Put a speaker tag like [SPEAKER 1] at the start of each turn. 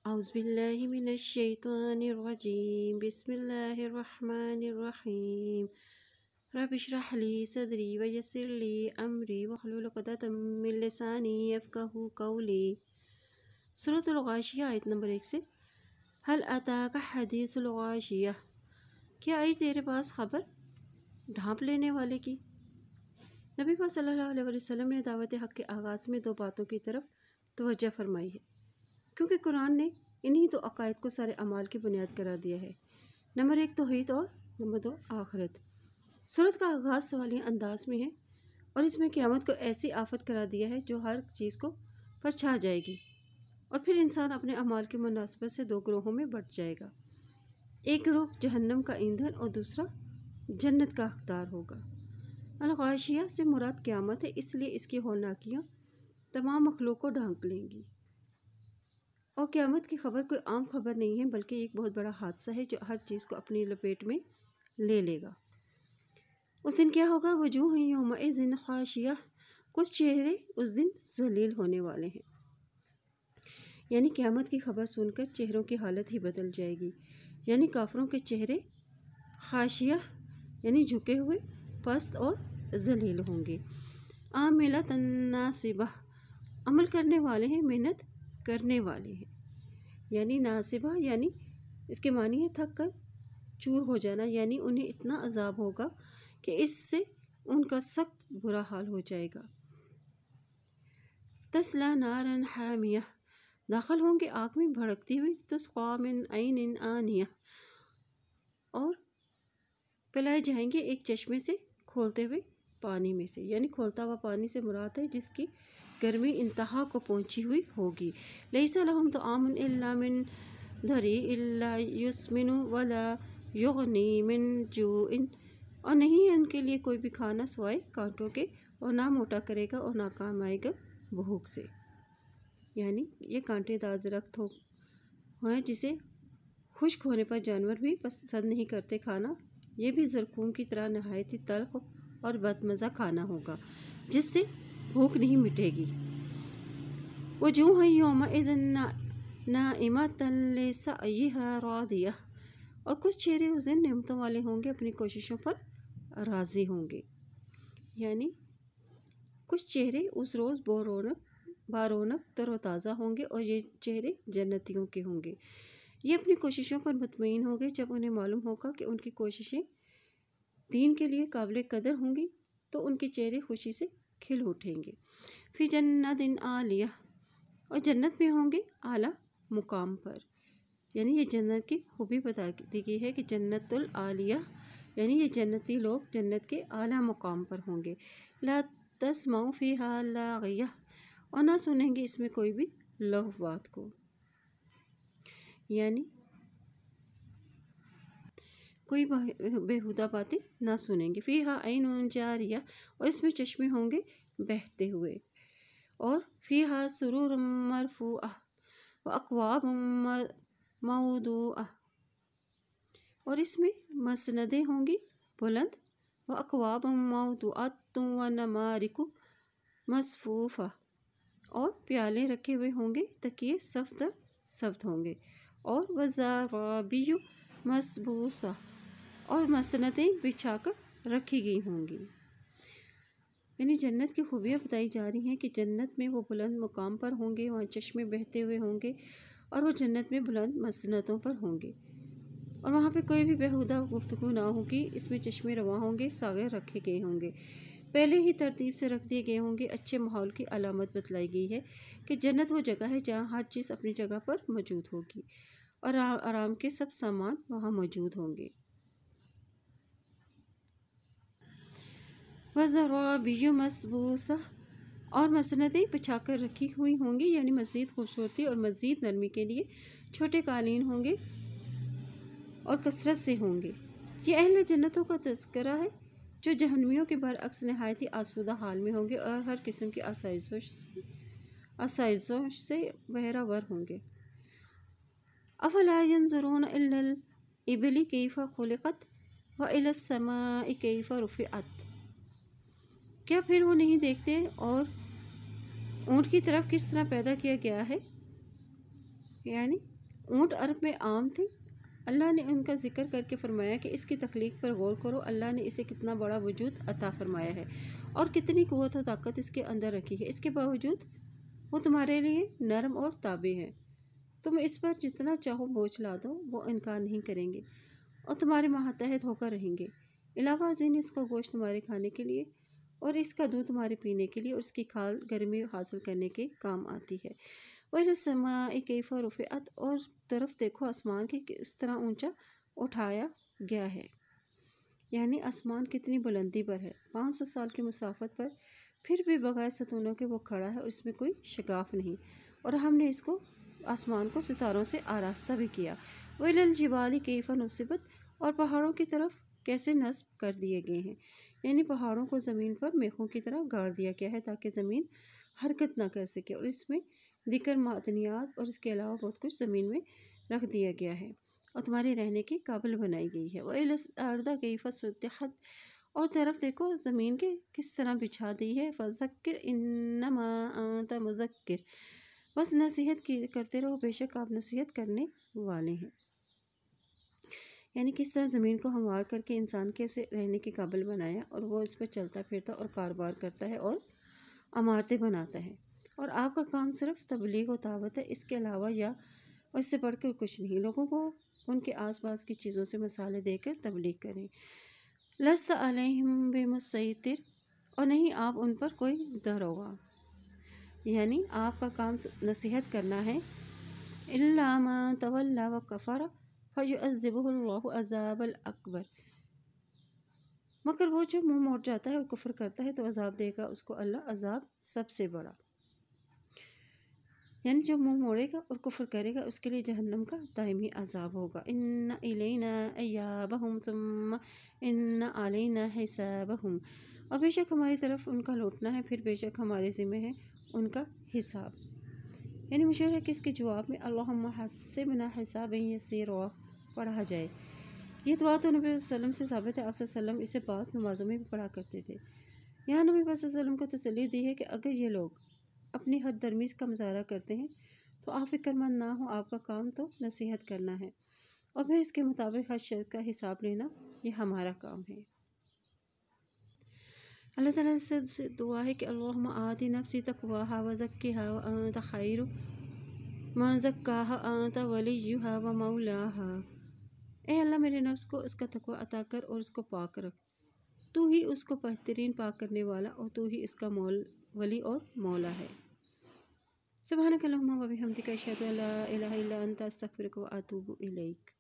[SPEAKER 1] اعوذ باللہ من الشیطان الرجیم بسم اللہ الرحمن الرحیم رب اشرح لی صدری ویسر لی امری واحلل عقدۃ من لسانی یفقہوا قولی۔ سورۃ الغاشیہ آیت نمبر 1 سے۔ هل اتاک حدیث الغاشیہ، کیا آئی تیرے پاس خبر ڈھانپ لینے والے کی؟ نبی پاک صلی اللہ علیہ وسلم نے دعوت حق کے آغاز میں 2 باتوں کی طرف توجہ فرمائی ہے، کیونکہ قرآن نے انہی 2 عقائد کو سارے اعمال کی بنیاد قرار دیا ہے۔ نمبر 1 توحید اور نمبر 2 آخرت۔ سورت کا آغاز سوالیہ انداز میں ہے اور اس میں قیامت کو ایسی آفت قرار دیا ہے جو ہر چیز کو پر چھا جائے گی، اور پھر انسان اپنے اعمال کی مناسبت سے 2 گروہوں میں بٹ جائے گا۔ ایک گروہ جہنم کا ایندھن اور دوسرا جنت کا حقدار ہوگا۔ الغاشیہ سے مراد قیامت ہے، اس لیے اس کی ہولناکیاں تمام مخلوق کو ڈھانک لیں گی، اور قیامت کی خبر کوئی عام خبر نہیں ہے بلکہ ایک بہت بڑا حادثہ ہے جو ہر چیز کو اپنی لپیٹ میں لے لے گا۔ اس دن کیا ہوگا؟ وجوہ یومئذ خاشیہ، کچھ چہرے اس دن ذلیل ہونے والے ہیں، یعنی قیامت کی خبر سن کر چہروں کی حالت ہی بدل جائے گی، یعنی کافروں کے چہرے خاشیہ یعنی جھکے ہوئے، پست اور ذلیل ہوں گے۔ عاملۃ ناصبہ، عمل کرنے والے ہیں، محنت کرنے والے ہیں، یعنی ناصبہ یعنی اس کے معنی ہے تھک کر چور ہو جانا، یعنی انہیں اتنا عذاب ہوگا کہ اس سے ان کا سخت برا حال ہو جائے گا۔ تسلی نارا حامیہ، داخل ہوں گے آگ میں بھڑکتی ہوئی، تسقی من عین آنیہ، اور پلائے جائیں گے ایک چشمے سے کھولتے ہوئے پانی میں سے، یعنی کھولتا ہوا پانی سے مراد ہے جس کی گرمی انتہا کو پہنچی ہوئی ہوگی۔ لیس لہم طعام الا من ضریع لا یسمن ولا یغنی من جوع، اور نہیں ہے ان کے لیے کوئی بھی کھانا سوائے کانٹوں کے، اور نہ موٹا کرے گا اور نہ کام آئے گا بھوک سے، یعنی یہ کانٹے دار درخت ہے جسے خشک ہونے پر جانور بھی پسند نہیں کرتے کھانا، یہ بھی زرقوم کی طرح نہایت ہی تلخ اور بدمزہ کھانا ہوگا جس سے بھوک نہیں مٹے گی۔ وجوہ یومئذ ناعمۃ لسعیہا راضیہ، اور کچھ چہرے اس دن نعمتوں والے ہوں گے، اپنی کوششوں پر راضی ہوں گے، یعنی کچھ چہرے اس روز بارونق تر و تازہ ہوں گے، اور یہ چہرے جنتیوں کے ہوں گے۔ یہ اپنی کوششوں پر مطمئن ہوں گے جب انہیں معلوم ہوگا کہ ان کی کوششیں دین کے لیے قابل قدر ہوں گی تو ان کے چہرے خوشی سے کھل اٹھیں گے۔ فی جنت عالیہ، اور جنت میں ہوں گے اعلیٰ مقام پر، یعنی یہ جنت کی خوبی بتا دی گئی ہے کہ جنت العالیہ یعنی یہ جنتی لوگ جنت کے اعلیٰ مقام پر ہوں گے۔ لا تسمع فیہا لاغیہ، اور نہ سنیں گے اس میں کوئی بھی لغو بات کو، یعنی کوئی بیہودہ باتیں نہ سنیں گے۔ فیہا عین جاریہ، اور اس میں چشمے ہوں گے بہتے ہوئے، اور فیہا سرور مرفوعہ واکواب موضوعہ، اور اس میں مسندیں ہوں گی بلند، واکواب موضوعۃ ونمارق مصفوفہ، اور پیالے رکھے ہوئے ہوں گے، تکیے صف در صف ہوں گے، اور وزرابی مصفوفہ، اور مسندیں بچھا کر رکھی گئی ہوں گی، یعنی جنت کی خوبیاں بتائی جا رہی ہیں کہ جنت میں وہ بلند مقام پر ہوں گے، وہاں چشمے بہتے ہوئے ہوں گے، اور وہ جنت میں بلند مسندوں پر ہوں گے، اور وہاں پہ کوئی بھی بیہودہ گفتگو نہ ہوگی، اس میں چشمے رواں ہوں گے، ساغر رکھے گئے ہوں گے، پہلے ہی ترتیب سے رکھ دیے گئے ہوں گے۔ اچھے ماحول کی علامت بتلائی گئی ہے کہ جنت وہ جگہ ہے جہاں ہر چیز اپنی جگہ پر موجود ہوگی، اور آرام کے سب سامان وہاں موجود ہوں گے۔ وزرابی مصفوفہ، اور مسندیں بچھا کر رکھی ہوئی ہوں گی، یعنی مزید خوبصورتی اور مزید نرمی کے لیے چھوٹے قالین ہوں گے اور کثرت سے ہوں گے۔ یہ اہل جنتوں کا تذکرہ ہے جو جہنمیوں کے برعکس نہایت ہی آسودہ حال میں ہوں گے اور ہر قسم کی آسائشوں سے بہرہ ور ہوں گے۔ افلا ینظرون الی الابل کیف خلقت والی السماء کیف رفعت، کیا پھر وہ نہیں دیکھتے اور اونٹ کی طرف کس طرح پیدا کیا گیا ہے، یعنی اونٹ عرب میں عام تھے۔ اللہ نے ان کا ذکر کر کے فرمایا کہ اس کی تخلیق پر غور کرو، اللہ نے اسے کتنا بڑا وجود عطا فرمایا ہے اور کتنی قوت و طاقت اس کے اندر رکھی ہے، اس کے باوجود وہ تمہارے لیے نرم اور تابع ہے۔ تم اس پر جتنا چاہو بوجھ لا دو، وہ انکار نہیں کریں گے اور تمہارے ماتحت ہو کر رہیں گے۔ علاوہ ازیں اس کا گوشت تمہارے کھانے کے لیے اور اس کا دودھ تمہارے پینے کے لیے اور اس کی کھال گرمی حاصل کرنے کے کام آتی ہے۔ وَإِلَى السَّمَاءِ كَيْفَ رُفِعَتْ، اور طرف دیکھو آسمان کی کہ اس طرح اونچا اٹھایا گیا ہے، یعنی آسمان کتنی بلندی پر ہے، 500 سال کی مسافت پر، پھر بھی بغیر ستونوں کے وہ کھڑا ہے اور اس میں کوئی شگاف نہیں، اور ہم نے اس کو آسمان کو ستاروں سے آراستہ بھی کیا۔ وَإِلَى الْجِبَالِ كَيْفَ نُصِبَتْ، اور پہاڑوں کی طرف کیسے نصب کر دیے گئے ہیں، یعنی پہاڑوں کو زمین پر میخوں کی طرح گاڑ دیا گیا ہے تاکہ زمین حرکت نہ کر سکے، اور اس میں دیگر معدنیات اور اس کے علاوہ بہت کچھ زمین میں رکھ دیا گیا ہے اور تمہارے رہنے کے قابل بنائی گئی ہے۔ وَإِلَى الْأَرْضِ كَيْفَ سُطِحَتْ، اور طرف دیکھو زمین کے کس طرح بچھا دی ہے۔ فَذَكِّرْ إِنَّمَا أَنْتَ مُذَكِّرٌ، بس نصیحت کرتے رہو، بے شک آپ نصیحت کرنے والے ہیں۔ یعنی کس طرح زمین کو ہموار کر کے انسان کے اسے رہنے کے قابل بنایا اور وہ اس پر چلتا پھرتا اور کاروبار کرتا ہے اور عمارتیں بناتا ہے، اور آپ کا کام صرف تبلیغ و دعوت ہے، اس کے علاوہ یا اس سے بڑھ کر کچھ نہیں۔ لوگوں کو ان کے آس پاس کی چیزوں سے مثالیں دے کر تبلیغ کریں۔ لست علیہم بمسیطر، اور نہیں آپ ان پر کوئی داروغہ، یعنی آپ کا کام نصیحت کرنا ہے۔ الا من تولی وکفر فیعذبہ اللہ عذاب الاکبر، مگر وہ جو منہ موڑ جاتا ہے اور کفر کرتا ہے تو عذاب دے گا اس کو اللہ عذاب سب سے بڑا، یعنی جو منہ موڑے گا اور کفر کرے گا اس کے لیے جہنم کا دائمی عذاب ہوگا۔ ان الینا ایابہم ثم ان علینا حسابہم، اور بے شک ہماری طرف ان کا لوٹنا ہے، پھر بے شک ہمارے ذمہ ہے ان کا حساب۔ یعنی مشہور ہے کہ اس کے جواب میں اللہم حسبنا حسابا یسیرا پڑھا جائے۔ یہ دعا تو نبی صلی اللہ علیہ وسلم سے ثابت ہے، آپ صلی اللہ علیہ وسلم اسے بعض نمازوں میں بھی پڑھا کرتے تھے۔ یہاں نبی صلی اللہ علیہ وسلم کو تسلی دی ہے کہ اگر یہ لوگ اپنی حد درمیز کا مظاہرہ کرتے ہیں تو آپ فکر مند نہ ہو، آپ کا کام تو نصیحت کرنا ہے اور پھر اس کے مطابق ہر شرط کا حساب لینا، یہ ہمارا کام ہے۔ اللہ تعالیٰ سے دعا ہے کہ اللہم آت نفسی تقواہا وزکھا وانت خیر من زکاہا انت ولیہا ومولاہا، اے اللہ میرے نفس کو اس کا تقوی عطا کر اور اس کو پاک رکھ، تو ہی اس کو بہترین پاک کرنے والا اور تو ہی اس کا ولی اور مولا ہے۔ سبحانک اللہم و بحمدک اشہد ان لا الہ الا انت استغفرک و اتوب الیک۔